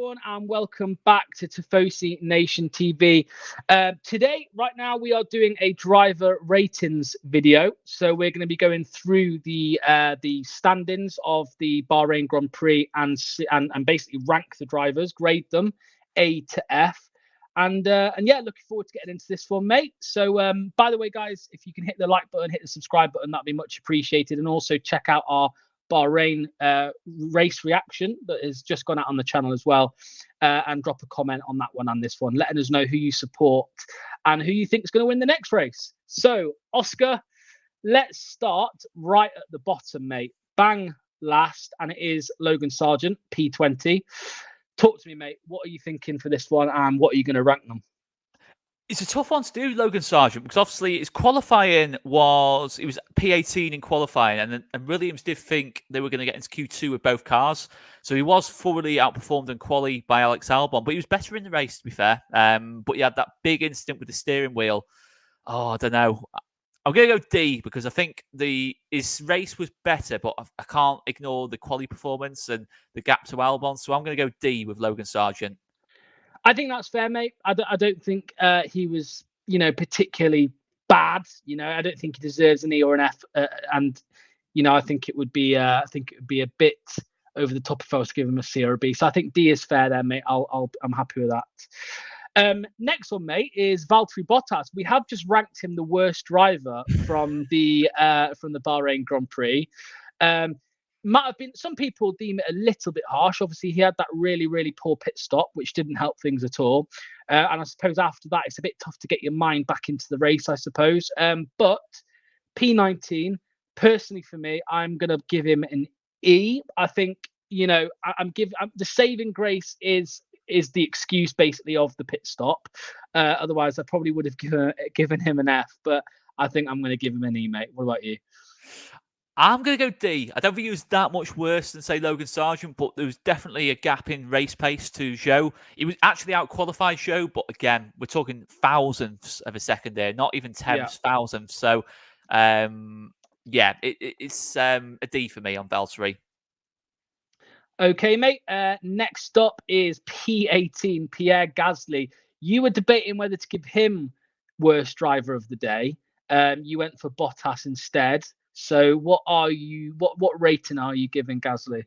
everyone, and welcome back to Tifosi Nation TV. Today, right now, we are doing a driver ratings video. So we're going to be going through the standings of the Bahrain Grand Prix and basically rank the drivers, grade them A to F. And yeah, looking forward to getting into this one, mate. So by the way, guys, if you can hit the like button, hit the subscribe button, that'd be much appreciated. And also check out our Bahrain race reaction that has just gone out on the channel as well, and drop a comment on that one and this one, letting us know who you support and who you think is going to win the next race. So, Oscar, let's start right at the bottom, mate. Bang last, and it is Logan Sargent, P20. Talk to me, mate. What are you thinking for this one, and what are you going to rank them? It's a tough one to do, Logan Sargent, because obviously his qualifying was P18 in qualifying, and Williams did think they were going to get into Q2 with both cars, so he was thoroughly outperformed in quali by Alex Albon, but he was better in the race, to be fair. But he had that big incident with the steering wheel. Oh, I don't know. I'm going to go D because I think his race was better, but I can't ignore the quali performance and the gap to Albon, so I'm going to go D with Logan Sargent. I think that's fair, mate. I don't think he was, particularly bad. I don't think he deserves an E or an F. And I think it would be a bit over the top if I was to give him a C or a B. So I think D is fair there, mate. I'm happy with that. Next one, mate, is Valtteri Bottas. We have just ranked him the worst driver from the Bahrain Grand Prix. Might have been, some people deem it a little bit harsh. Obviously, he had that really, really poor pit stop, which didn't help things at all. And I suppose after that, it's a bit tough to get your mind back into the race, I suppose. But P19, personally for me, I'm going to give him an E. I think, the saving grace is the excuse basically of the pit stop. Otherwise, I probably would have given him an F. But I think I'm going to give him an E, mate. What about you? I'm going to go D. I don't think he was that much worse than, say, Logan Sargent, but there was definitely a gap in race pace to Zhou. He was actually out-qualified Zhou, but again, we're talking thousandths of a second there, not even tenths, thousandths. So, it's a D for me on Valtteri. Okay, mate. Next up is P18, Pierre Gasly. You were debating whether to give him worst driver of the day. You went for Bottas instead. So what rating are you giving Gasly?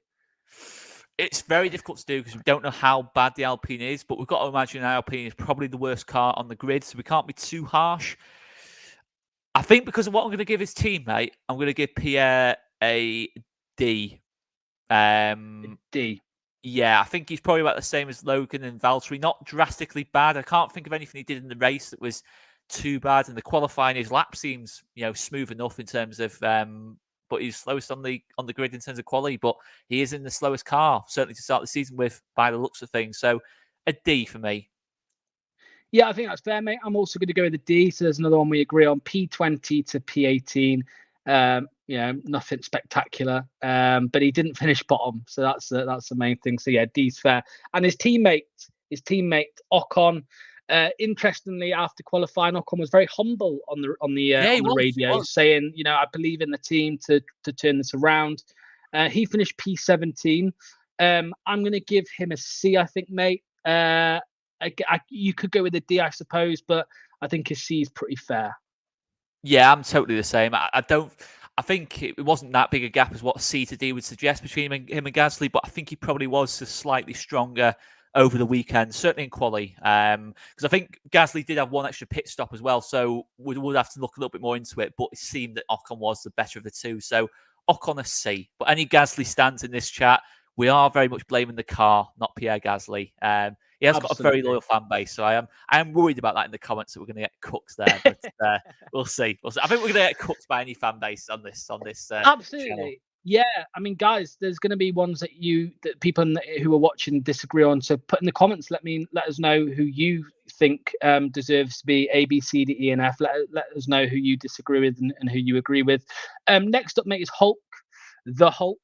It's very difficult to do because we don't know how bad the Alpine is, but we've got to imagine Alpine is probably the worst car on the grid, so we can't be too harsh. I think because of what I'm going to give his teammate, I'm going to give Pierre a D. D. Yeah, I think he's probably about the same as Logan and Valtteri. Not drastically bad. I can't think of anything he did in the race that was too bad. And the qualifying, his lap seems smooth enough in terms of, but he's slowest on the grid in terms of quality. But he is in the slowest car, certainly to start the season with, by the looks of things. So a D for me. Yeah, I think that's fair, mate. I'm also going to go with a D. So there's another one we agree on: P20 to P18. Nothing spectacular, but he didn't finish bottom, so that's the main thing. So yeah, D's fair. And his teammate Ocon, interestingly, after qualifying, Ocon was very humble on the radio, saying, I believe in the team to turn this around. He finished P17. I'm going to give him a C, I think, mate. You could go with a D, I suppose, but I think his C is pretty fair. Yeah, I'm totally the same. I think it wasn't that big a gap as what C to D would suggest between him and Gasly, but I think he probably was just slightly stronger over the weekend, certainly in quali. Because I think Gasly did have one extra pit stop as well, so we would have to look a little bit more into it, but it seemed that Ocon was the better of the two. So Ocon a C. But any Gasly stands in this chat, we are very much blaming the car, not Pierre Gasly. He has got a very loyal fan base, so I am worried about that in the comments that we're going to get cooked there. But we'll see. I think we're going to get cooked by any fan base on this. Absolutely. Channel. Yeah, I mean, guys, there's going to be ones that people who are watching disagree on. So put in the comments. Let us know who you think deserves to be A, B, C, D, E, and F. Let us know who you disagree with and who you agree with. Next up, mate, is Hulk. The Hulk.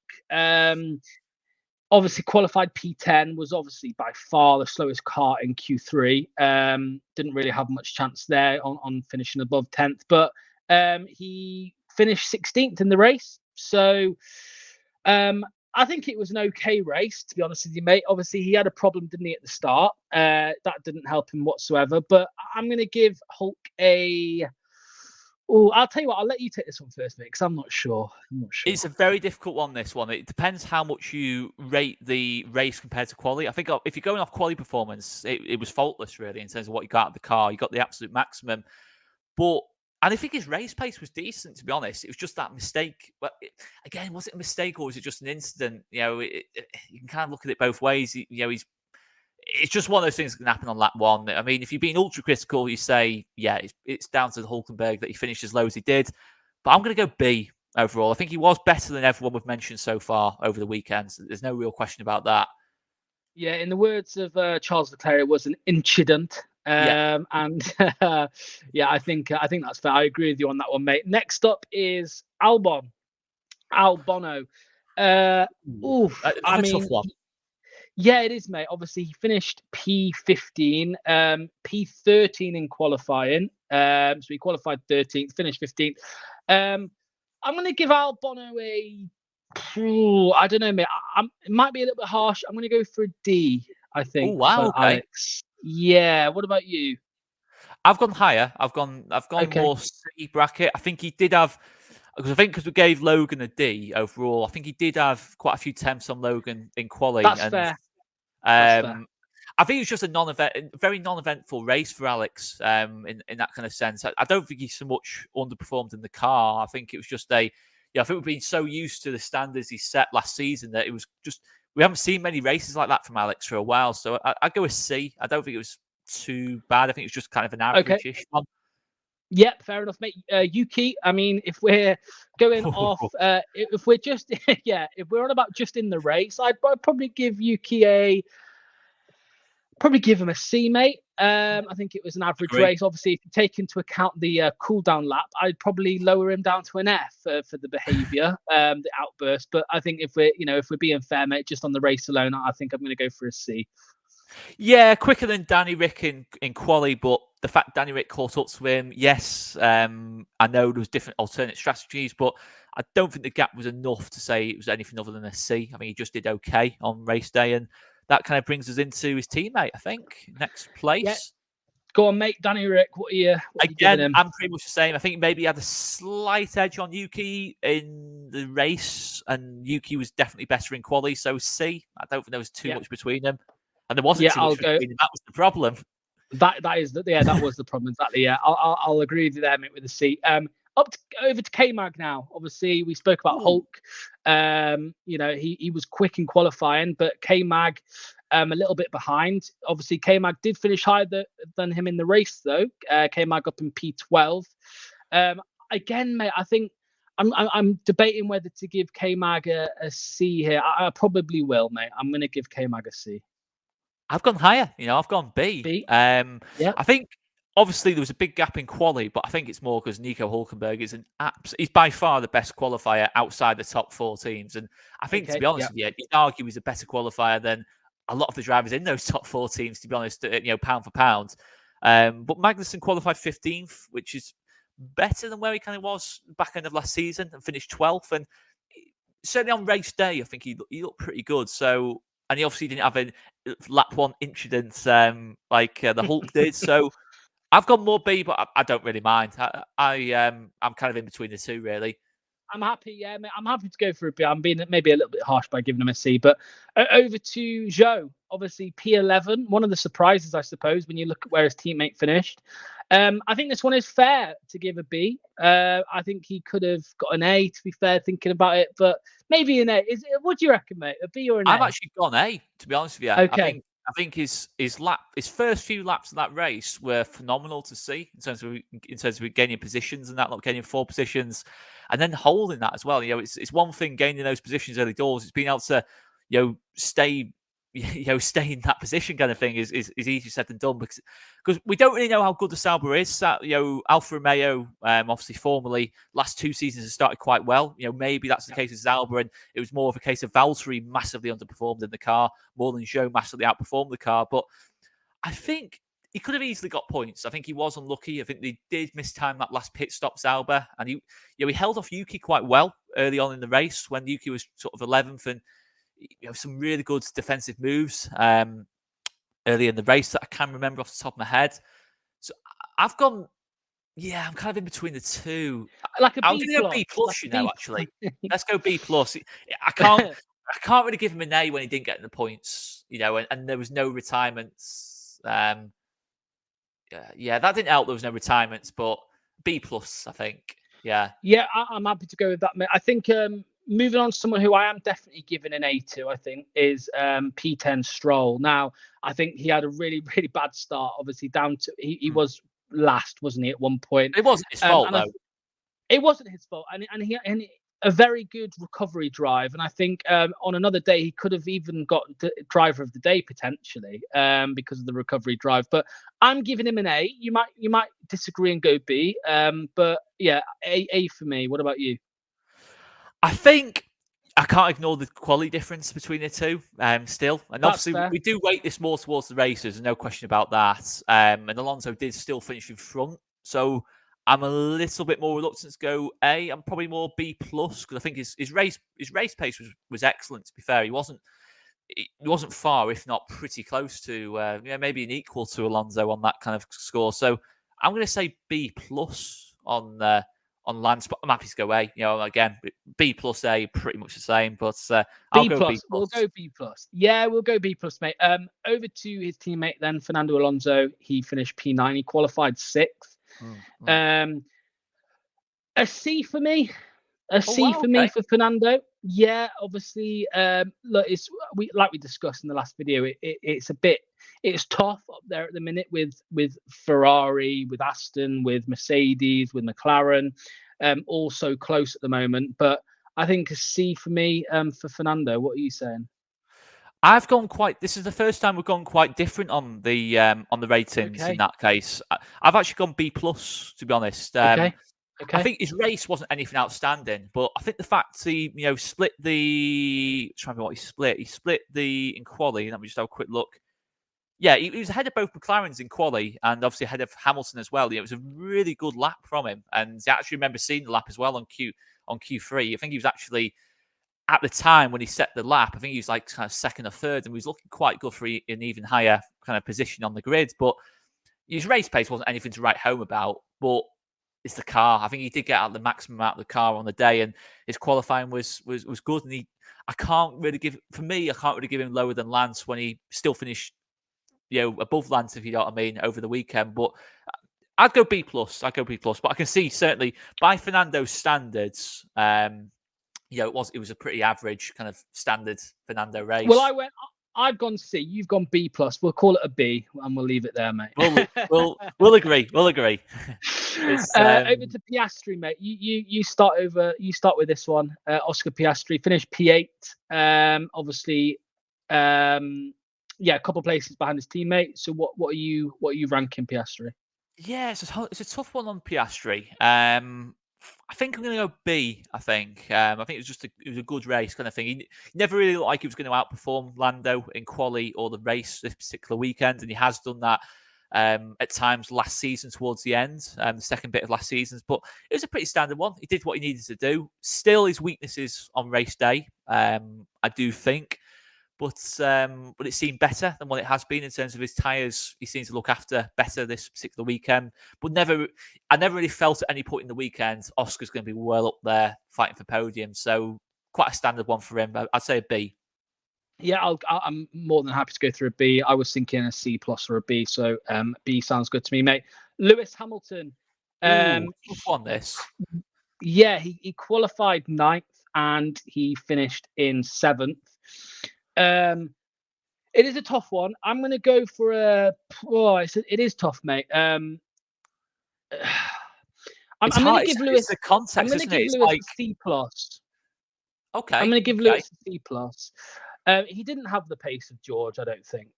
Obviously, qualified P10, was obviously by far the slowest car in Q3. Didn't really have much chance there on finishing above 10th, but he finished 16th in the race. So I think it was an okay race, to be honest with you, mate. Obviously, he had a problem, didn't he, at the start? That didn't help him whatsoever. But I'm going to give Hulk a. Oh, I'll tell you what. I'll let you take this one first, mate, because I'm not sure. It's a very difficult one, this one. It depends how much you rate the race compared to quality. I think if you're going off quality performance, it was faultless, really, in terms of what you got out of the car. You got the absolute maximum. And I think his race pace was decent, to be honest. It was just that mistake. But again, was it a mistake or was it just an incident? You know, you can kind of look at it both ways. It's just one of those things that can happen on lap one. I mean, if you're being ultra critical, you say, yeah, it's down to the Hulkenberg that he finished as low as he did. But I'm going to go B overall. I think he was better than everyone we've mentioned so far over the weekend. So there's no real question about that. Yeah, in the words of Charles Leclerc, it was an incident. And yeah, I think that's fair. I agree with you on that one, mate. Next up is Albon. Albon. I mean, tough one. Yeah, it is, mate. Obviously, he finished P15, P13 in qualifying. So he qualified 13th, finished 15th. I'm going to give Albon a. I don't know, mate. It might be a little bit harsh. I'm going to go for a D, I think. Oh, wow. Okay. Alex. Yeah. What about you? I've gone higher. I've gone more C bracket. I think he did have, because we gave Logan a D overall. I think he did have quite a few temps on Logan in quali. That's fair. That's fair. I think it was just a very non-eventful race for Alex. In that kind of sense, I don't think he so much underperformed in the car. I think it was just I think we've been so used to the standards he set last season that it was just we haven't seen many races like that from Alex for a while. So I'd go with C. I don't think it was too bad. I think it was just kind of an average-ish one. Yep, fair enough, mate. Yuki, I mean, if we're going off, if we're just, if we're on about just in the race, I'd probably give Yuki give him a C, mate. I think it was an average race. Obviously, if you take into account the cool down lap, I'd probably lower him down to an F for the behaviour, the outburst. But I think if we're being fair, mate, just on the race alone, I think I'm going to go for a C. Yeah, quicker than Danny Rick in quali, but the fact Danny Rick caught up to him, yes, I know there was different alternate strategies, but I don't think the gap was enough to say it was anything other than a C. I mean, he just did okay on race day, and that kind of brings us into his teammate, I think. Next place. Yeah. Go on, mate. Danny Rick, what are you giving him? I'm pretty much the same. I think maybe he had a slight edge on Yuki in the race, and Yuki was definitely better in quali, so C. I don't think there was too much between them. And there wasn't too much between them. That was the problem. That was the problem, exactly. Yeah, I'll agree with you there, mate, with the C. Over to K-Mag now. Obviously, we spoke about Hulk. He was quick in qualifying, but K-Mag a little bit behind. Obviously, K-Mag did finish higher than him in the race, though. K-Mag up in P12. Again, mate, I think I'm debating whether to give K-Mag a C here. I probably will, mate. I'm going to give K-Mag a C. I've gone higher. I've gone B. I think obviously there was a big gap in quali, but I think it's more because Nico Hulkenberg is he's by far the best qualifier outside the top 4 teams. And I think, to be honest with you, you'd argue he's a better qualifier than a lot of the drivers in those top 4 teams, to be honest, pound for pound. But Magnussen qualified 15th, which is better than where he kind of was back end of last season, and finished 12th. And certainly on race day, I think he looked pretty good. So, and he obviously didn't have a lap 1 incident like the Hulk did. So I've got more B, but I don't really mind. I'm kind of in between the two, really. I'm happy, mate. I'm happy to go for a B. I'm being maybe a little bit harsh by giving him a C, but over to Zhou. Obviously, P11, one of the surprises, I suppose, when you look at where his teammate finished. I think this one is fair to give a B. I think he could have got an A, to be fair, thinking about it, but maybe an A. What do you reckon, mate? A B or an A? I've actually gone A, to be honest with you. Okay. I think his first few laps of that race were phenomenal to see in terms of gaining positions and that, not gaining 4 positions, and then holding that as well. It's one thing gaining those positions early doors. It's being able to, stay in that position kind of thing is easier said than done, because we don't really know how good the Sauber is. Alfa Romeo, obviously formerly last 2 seasons has started quite well. Maybe that's the case with Sauber, and it was more of a case of Valtteri massively underperformed in the car more than Zhou massively outperformed the car. But I think he could have easily got points. I think he was unlucky. I think they did mistime that last pit stop, Sauber, and he held off Yuki quite well early on in the race when Yuki was sort of 11th, and some really good defensive moves early in the race that I can remember off the top of my head. So I've gone, I'm kind of in between the two. Like a I'm B going to go plus. B plus, Like actually. Let's go B plus. I can't really give him an A when he didn't get the points, and there was no retirements. That didn't help. There was no retirements, but B plus, I think. Yeah. Yeah, I'm happy to go with that, mate. I think moving on to someone who I am definitely giving an A to, I think, is P10 Stroll. Now, I think he had a really, really bad start, obviously, down to he was last, wasn't he, at one point? It wasn't his fault, though. It wasn't his fault. And he a very good recovery drive. And I think on another day, he could have even got driver of the day potentially because of the recovery drive. But I'm giving him an A. You might disagree and go B. But yeah, A for me. What about you? I think I can't ignore the quality difference between the two still. And obviously, we do weight this more towards the racers, no question about that. And Alonso did still finish in front. So I'm a little bit more reluctant to go A. I'm probably more B plus because I think his race pace was excellent. To be fair, he wasn't far, if not pretty close to maybe an equal to Alonso on that kind of score. So I'm going to say B plus on Lance, but I'm happy to go A. Again, B plus A, pretty much the same. But I'll go B plus. We'll go B plus. Yeah, we'll go B plus, mate. Over to his teammate then, Fernando Alonso. He finished P9. He qualified 6th. A C for me. Me for Fernando. Yeah, obviously. Look, we discussed in the last video. It's tough up there at the minute with Ferrari, with Aston, with Mercedes, with McLaren, all so close at the moment. But I think a C for me for Fernando. What are you saying? I've gone this is the first time we've gone quite different on the ratings. In that case, I've actually gone B plus, to be honest. Okay. I think his race wasn't anything outstanding, but I think the fact he split the he split the in quali. Let me just have a quick look. Yeah, he was ahead of both McLarens in quali and obviously ahead of Hamilton as well. It was a really good lap from him, and I actually remember seeing the lap as well on Q3. I think he was actually, at the time when he set the lap, I think he was like kind of second or third, and he was looking quite good for an even higher kind of position on the grid. But his race pace wasn't anything to write home about. But it's the car. I think he did get out the maximum out of the car on the day, and his qualifying was good. And I can't really give him lower than Lance when he still finished, above Lance, if you know what I mean, over the weekend. But I'd go B plus. But I can see certainly by Fernando's standards, it was a pretty average kind of standard Fernando race. Well, I've gone C. You've gone B plus. We'll call it a B, and we'll leave it there, mate. We'll agree. We'll agree. Over to Piastri, mate. You start over. You start with this one. Oscar Piastri finished P8. Obviously, a couple places behind his teammate. So what are you ranking Piastri? Yeah, it's a tough one on Piastri. I think I'm going to go B. I think it was a good race kind of thing. He never really looked like he was going to outperform Lando in quali or the race this particular weekend, and he has done that at times last season towards the end, the second bit of last season. But it was a pretty standard one. He did what he needed to do. Still, his weaknesses on race day, I do think. But it seemed better than what it has been in terms of his tyres. He seems to look after better this particular weekend. But I never really felt at any point in the weekend Oscar's going to be well up there fighting for podium. So quite a standard one for him. I'd say a B. Yeah, I'm more than happy to go through a B. I was thinking a C plus or a B. So B sounds good to me, mate. Lewis Hamilton. Tough one, this. Yeah, he qualified 9th and he finished in 7th. It is a tough one. I'm going to go for it is tough, mate. I'm going to give Lewis the context. I'm going to give Lewis a C plus. Okay. I'm going to give Lewis a C plus. He didn't have the pace of George, I don't think.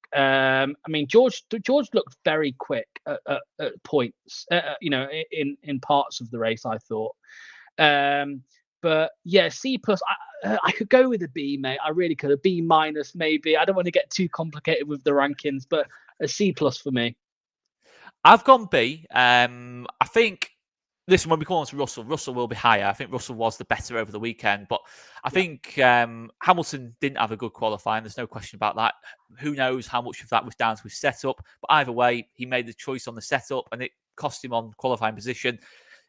George looked very quick at points. In parts of the race, I thought. But yeah, C plus. I could go with a B, mate. I really could. A B minus, maybe. I don't want to get too complicated with the rankings, but a C plus for me. I've gone B. I think listen, when we call on to Russell will be higher. I think Russell was the better over the weekend, but I think Hamilton didn't have a good qualifying. There's no question about that. Who knows how much of that was down to his setup? But either way, he made the choice on the setup, and it cost him on qualifying position.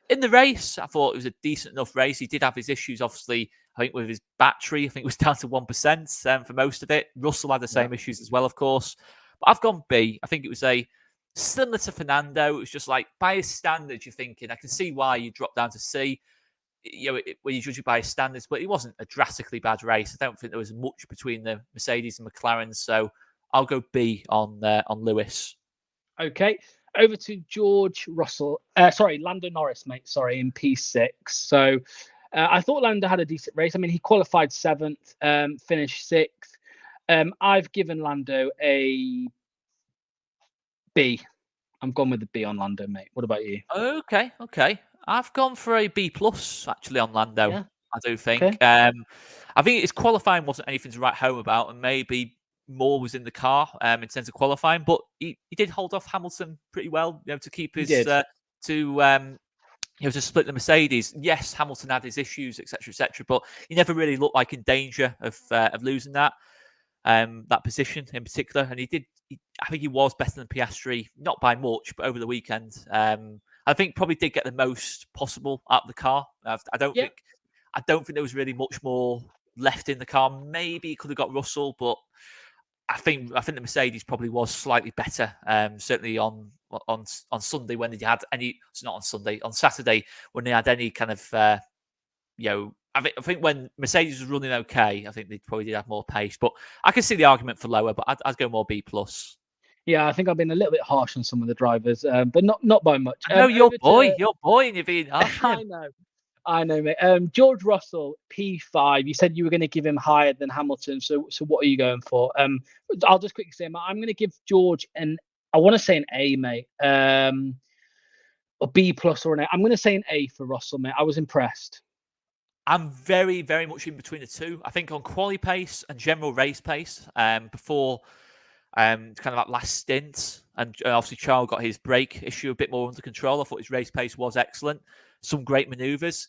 In the race, I thought it was a decent enough race. He did have his issues, obviously. I think with his battery, I think it was down to 1% for most of it. Russell had the same issues as well, of course. But I've gone B. I think it was similar to Fernando. It was just like, by his standards, you're thinking, I can see why you dropped down to C, when you judge it by his standards, but it wasn't a drastically bad race. I don't think there was much between the Mercedes and McLaren, so I'll go B on Lewis. Okay, over to George Russell. Lando Norris, mate. Sorry, in P6. So I thought Lando had a decent race. I mean, he qualified 7th, finished 6th. I've given Lando a B. I'm gone with the B on Lando, mate. What about you? Okay. I've gone for a B plus actually on Lando. Yeah. I do think. Okay. I think his qualifying wasn't anything to write home about, and maybe more was in the car in terms of qualifying. But he did hold off Hamilton pretty well, to keep his to split the Mercedes. Yes, Hamilton had his issues, etc., but he never really looked like in danger of losing that position in particular. And I think he was better than Piastri, not by much, but over the weekend. I think probably did get the most possible out of the car. I don't think there was really much more left in the car. Maybe he could have got Russell, but I think the Mercedes probably was slightly better. Certainly on Sunday when they had any. It's not on Sunday. On Saturday when they had any kind of I think when Mercedes was running okay, I think they probably did have more pace. But I can see the argument for lower, but I'd go more B plus. Yeah, I think I've been a little bit harsh on some of the drivers, but not by much. I know your boy, and you're being harsh. I know, mate. George Russell, P5. You said you were going to give him higher than Hamilton. So what are you going for? I'll just quickly say, I'm going to give George I want to say an A, mate. A B plus or an A. I'm going to say an A for Russell, mate. I was impressed. I'm very, very much in between the two. I think on quali pace and general race pace, before kind of that last stint, and obviously Charles got his brake issue a bit more under control. I thought his race pace was excellent. Some great manoeuvres,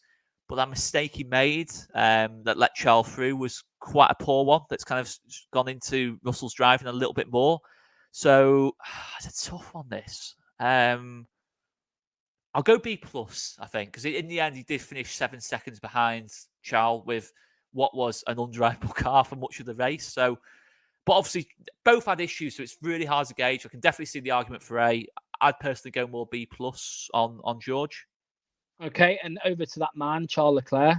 but that mistake he made that let Charles through was quite a poor one. That's kind of gone into Russell's driving a little bit more. So it's a tough one, this. I'll go B plus, I think, because in the end he did finish 7 seconds behind Charles with what was an undrivable car for much of the race. So, but obviously both had issues, so it's really hard to gauge. I can definitely see the argument for A. I'd personally go more B plus on George. Okay, and over to that man, Charles Leclerc,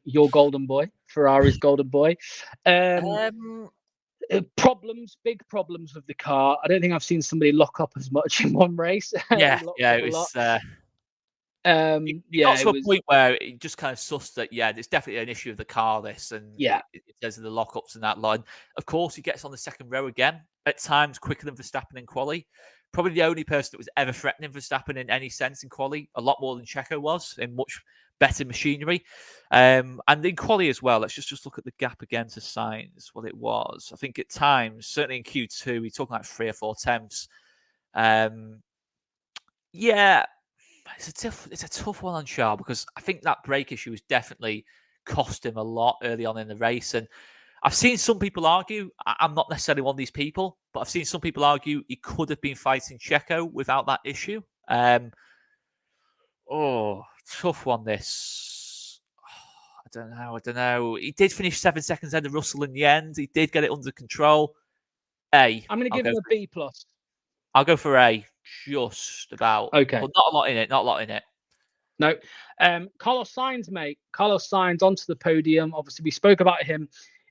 your golden boy, Ferrari's golden boy. Big problems with the car. I don't think I've seen somebody lock up as much in one race. It was. It got to a point where it just kind of sussed that, it's definitely an issue of the car, this, and it says the lockups and that line. Of course, he gets on the second row again, at times quicker than Verstappen in quali. Probably the only person that was ever threatening Verstappen in any sense in quali, a lot more than Checo was, in much better machinery. And in quali as well, let's just look at the gap again to Sainz, what it was. I think at times, certainly in Q2, we're talking like 3 or 4 tenths. It's a tough one on Charles, because I think that brake issue has definitely cost him a lot early on in the race. And I've seen some people argue, I'm not necessarily one of these people, but I've seen some people argue he could have been fighting Checo without that issue. Tough one, this. I don't know. He did finish 7 seconds ahead of Russell in the end. He did get it under control. A. I'm going to give him a B plus. I'll go for A, just about. Okay. But not a lot in it. No. Carlos Sainz, mate. Carlos Sainz onto the podium. Obviously, we spoke about him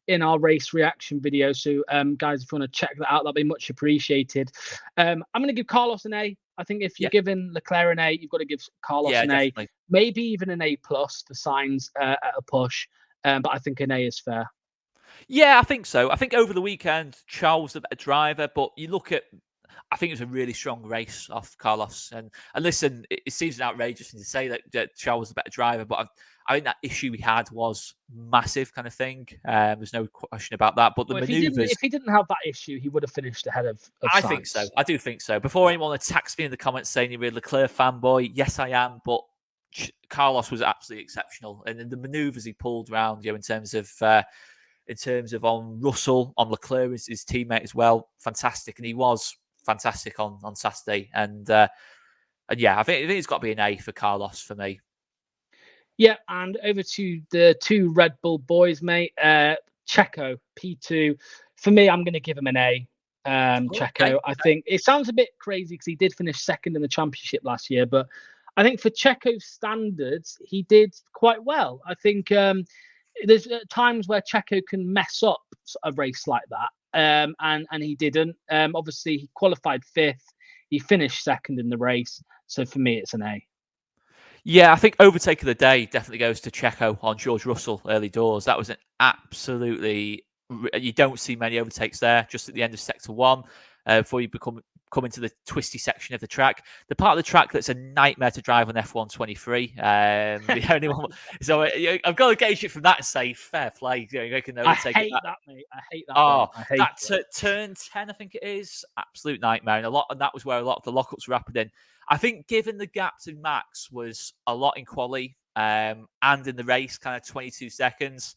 in our race reaction video. So, guys, if you want to check that out, that'd be much appreciated. I'm going to give Carlos an A. I think if you're giving Leclerc an A, you've got to give Carlos an definitely. A. Maybe even an A plus to Sainz at a push. But I think an A is fair. Yeah, I think so. I think over the weekend, Charles was the better driver. But you look at, I think it was a really strong race off Carlos. And listen, it seems an outrageous thing to say that Charles was the better driver, but I think that issue he had was massive, kind of thing. There's no question about that. But if he didn't have that issue, he would have finished ahead of I Sainz. think so. I do think so. Before anyone attacks me in the comments saying you're a Leclerc fanboy, yes, I am. But Carlos was absolutely exceptional, and the manoeuvres he pulled around, in terms of on Russell, on Leclerc, his teammate as well, fantastic, and he was fantastic on Saturday, and yeah, I think it's got to be an A for Carlos for me. Yeah, and over to the two Red Bull boys, mate. Checo, P2. For me, I'm going to give him an A. Checo. I think it sounds a bit crazy because he did finish second in the championship last year, but I think for Checo's standards, he did quite well. I think there's times where Checo can mess up a race like that, and he didn't. Obviously, he qualified 5th. He finished second in the race. So for me, it's an A. Yeah, I think overtake of the day definitely goes to Checo on George Russell early doors. That was an absolutely... You don't see many overtakes there, just at the end of Sector 1, before you come into the twisty section of the track. The part of the track that's a nightmare to drive on F1 23. The only one... So I've got to gauge it from that and say, fair play. You can overtake I hate that, mate. I hate that. Oh, I hate that turn 10, I think it is, absolute nightmare. And that was where a lot of the lockups were happening. I think given the gap to Max was a lot in quali and in the race, kind of 22 seconds,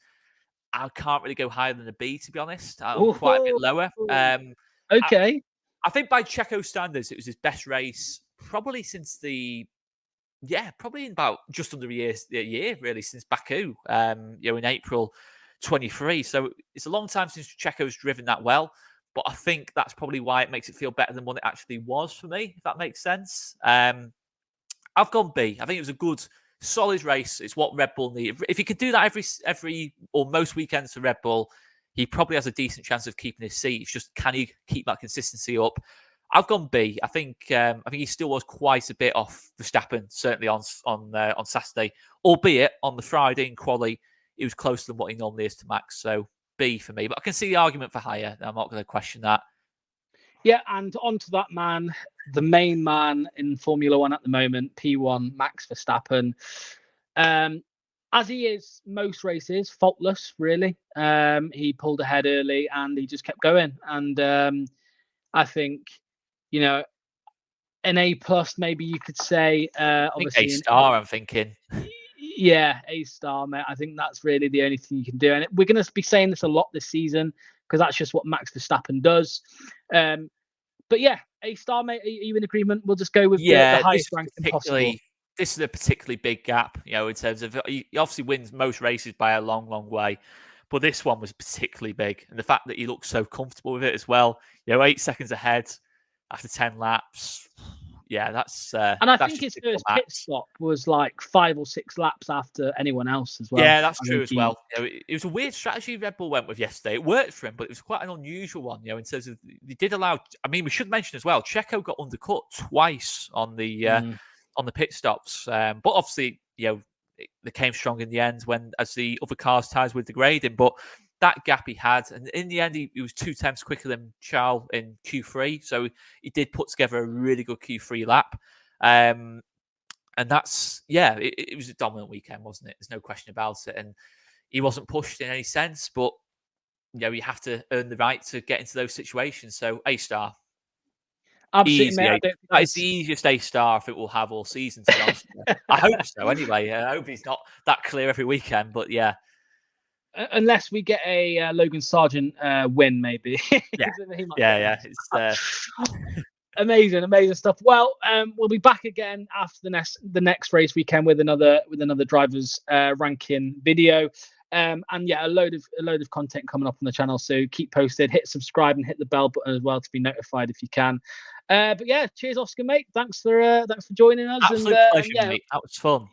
I can't really go higher than a B, to be honest. I'm quite a bit lower. Okay. I think by Checo standards, it was his best race probably since probably in about just under a year really, since Baku, in April 23. So it's a long time since Checo's driven that well. But I think that's probably why it makes it feel better than what it actually was for me, if that makes sense. I've gone B. I think it was a good, solid race. It's what Red Bull need. If he could do that every or most weekends for Red Bull, he probably has a decent chance of keeping his seat. It's just, can he keep that consistency up? I've gone B. I think he still was quite a bit off Verstappen, certainly on Saturday, albeit on the Friday in quali, it was closer than what he normally is to Max. So B for me, but I can see the argument for higher. I'm not going to question that. Yeah, and onto that man, the main man in Formula One at the moment, P1, Max Verstappen. As he is most races, faultless, really. He pulled ahead early and he just kept going. And I think, an A+, maybe you could say. Obviously, A star, I'm thinking. Yeah, A star, mate. I think that's really the only thing you can do. And we're going to be saying this a lot this season because that's just what Max Verstappen does. But yeah, A star, mate. Are you in agreement? We'll just go with the highest ranking possible. This is a particularly big gap, in terms of he obviously wins most races by a long, long way. But this one was particularly big. And the fact that he looked so comfortable with it as well, 8 seconds ahead after 10 laps. Yeah, that's... and I think his first pit stop was like 5 or 6 laps after anyone else as well. Yeah, that's true as well. It was a weird strategy Red Bull went with yesterday. It worked for him, but it was quite an unusual one, in terms of... They did allow... I mean, we should mention as well, Checo got undercut twice on the pit stops. But obviously, they came strong in the end as the other cars' tyres were degrading. But that gap he had, and in the end, he was 2 tenths quicker than Charles in Q3. So he did put together a really good Q3 lap. And that's, it was a dominant weekend, wasn't it? There's no question about it. And he wasn't pushed in any sense, but, you have to earn the right to get into those situations. So A star. Absolutely, mate. That is the easiest A star I think we'll have all season, to be honest. I hope so, anyway. I hope he's not that clear every weekend, but yeah. Unless we get a Logan Sargent win, maybe. Yeah. It's amazing stuff. Well, we'll be back again after the next race weekend with another drivers ranking video. And yeah, a load of content coming up on the channel. So keep posted, hit subscribe, and hit the bell button as well to be notified if you can. But yeah, cheers, Oscar, mate. Thanks for joining us. Absolute pleasure, mate. That was fun.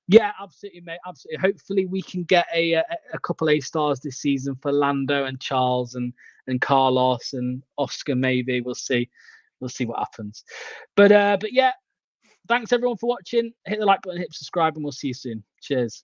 Yeah, absolutely, mate. Absolutely. Hopefully, we can get a couple A stars this season for Lando and Charles and Carlos and Oscar. Maybe we'll see. We'll see what happens. But yeah, thanks everyone for watching. Hit the like button, hit subscribe, and we'll see you soon. Cheers.